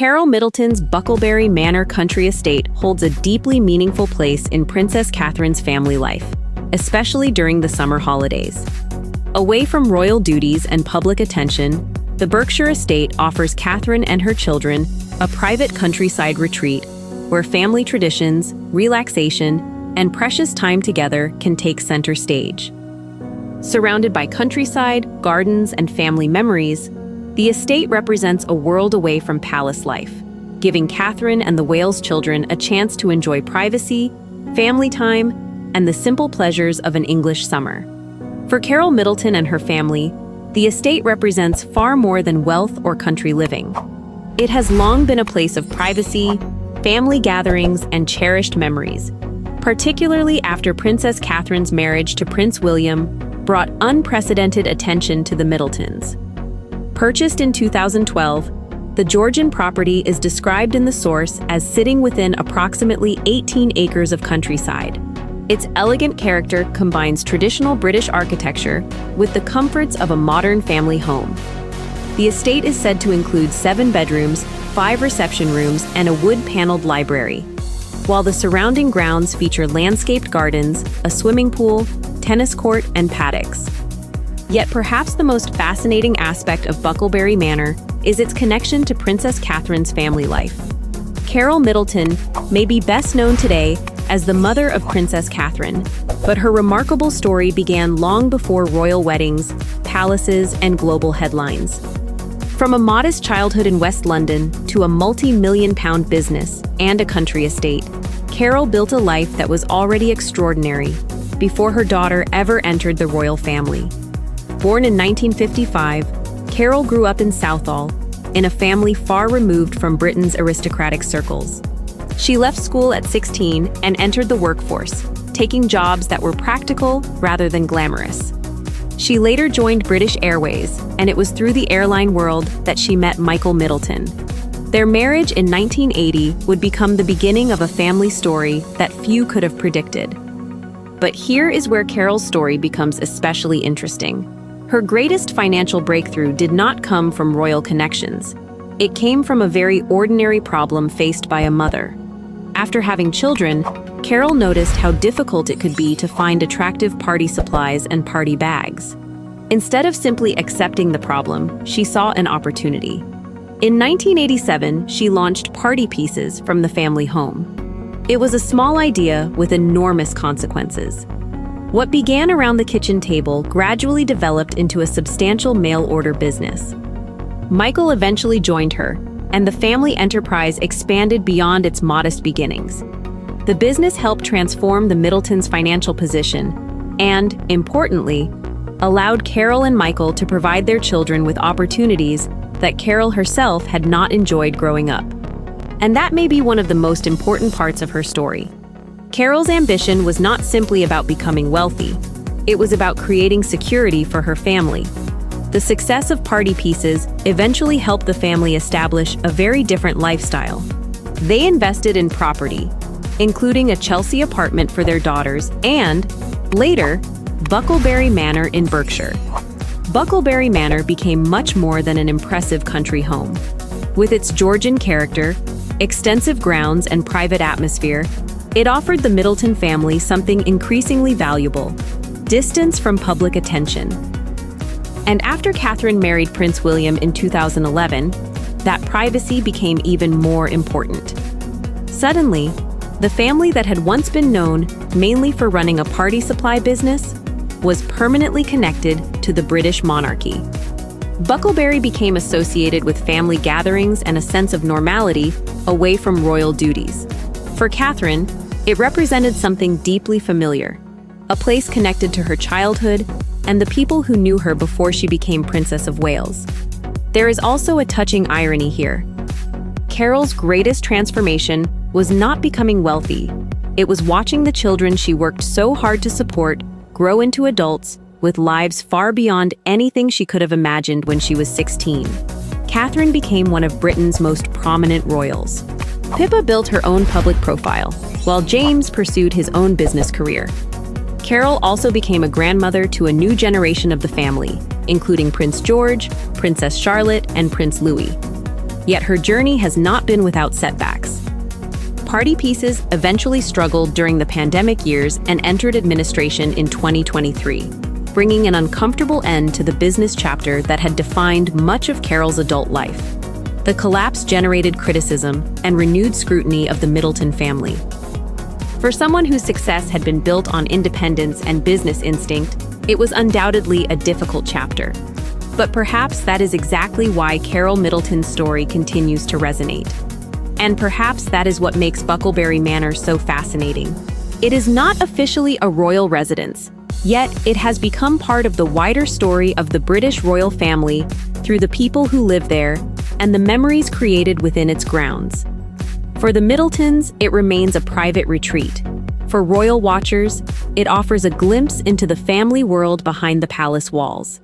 Carole Middleton's Bucklebury Manor country estate holds a deeply meaningful place in Princess Catherine's family life, especially during the summer holidays. Away from royal duties and public attention, the Berkshire estate offers Catherine and her children a private countryside retreat where family traditions, relaxation, and precious time together can take center stage. Surrounded by countryside, gardens, and family memories, the estate represents a world away from palace life, giving Catherine and the Wales children a chance to enjoy privacy, family time, and the simple pleasures of an English summer. For Carole Middleton and her family, the estate represents far more than wealth or country living. It has long been a place of privacy, family gatherings, and cherished memories, particularly after Princess Catherine's marriage to Prince William brought unprecedented attention to the Middletons. Purchased in 2012, the Georgian property is described in the source as sitting within approximately 18 acres of countryside. Its elegant character combines traditional British architecture with the comforts of a modern family home. The estate is said to include 7 bedrooms, 5 reception rooms, and a wood-paneled library, while the surrounding grounds feature landscaped gardens, a swimming pool, tennis court, and paddocks. Yet perhaps the most fascinating aspect of Bucklebury Manor is its connection to Princess Catherine's family life. Carole Middleton may be best known today as the mother of Princess Catherine, but her remarkable story began long before royal weddings, palaces, and global headlines. From a modest childhood in West London to a multi-million-pound business and a country estate, Carole built a life that was already extraordinary before her daughter ever entered the royal family. Born in 1955, Carole grew up in Southall, in a family far removed from Britain's aristocratic circles. She left school at 16 and entered the workforce, taking jobs that were practical rather than glamorous. She later joined British Airways, and it was through the airline world that she met Michael Middleton. Their marriage in 1980 would become the beginning of a family story that few could have predicted. But here is where Carole's story becomes especially interesting. Her greatest financial breakthrough did not come from royal connections. It came from a very ordinary problem faced by a mother. After having children, Carole noticed how difficult it could be to find attractive party supplies and party bags. Instead of simply accepting the problem, she saw an opportunity. In 1987, she launched Party Pieces from the family home. It was a small idea with enormous consequences. What began around the kitchen table gradually developed into a substantial mail-order business. Michael eventually joined her, and the family enterprise expanded beyond its modest beginnings. The business helped transform the Middletons' financial position and, importantly, allowed Carole and Michael to provide their children with opportunities that Carole herself had not enjoyed growing up. And that may be one of the most important parts of her story. Carole's ambition was not simply about becoming wealthy. It was about creating security for her family. The success of Party Pieces eventually helped the family establish a very different lifestyle. They invested in property, including a Chelsea apartment for their daughters and, later, Bucklebury Manor in Berkshire. Bucklebury Manor became much more than an impressive country home. With its Georgian character, extensive grounds, and private atmosphere, it offered the Middleton family something increasingly valuable: distance from public attention. And after Catherine married Prince William in 2011, that privacy became even more important. Suddenly, the family that had once been known mainly for running a party supply business was permanently connected to the British monarchy. Bucklebury became associated with family gatherings and a sense of normality away from royal duties. For Catherine, it represented something deeply familiar, a place connected to her childhood and the people who knew her before she became Princess of Wales. There is also a touching irony here. Carole's greatest transformation was not becoming wealthy. It was watching the children she worked so hard to support grow into adults with lives far beyond anything she could have imagined when she was 16. Catherine became one of Britain's most prominent royals. Pippa built her own public profile, while James pursued his own business career. Carole also became a grandmother to a new generation of the family, including Prince George, Princess Charlotte, and Prince Louis. Yet her journey has not been without setbacks. Party Pieces eventually struggled during the pandemic years and entered administration in 2023, bringing an uncomfortable end to the business chapter that had defined much of Carole's adult life. The collapse generated criticism and renewed scrutiny of the Middleton family. For someone whose success had been built on independence and business instinct, it was undoubtedly a difficult chapter. But perhaps that is exactly why Carole Middleton's story continues to resonate. And perhaps that is what makes Bucklebury Manor so fascinating. It is not officially a royal residence, yet it has become part of the wider story of the British royal family through the people who live there and the memories created within its grounds. For the Middletons, it remains a private retreat. For royal watchers, it offers a glimpse into the family world behind the palace walls.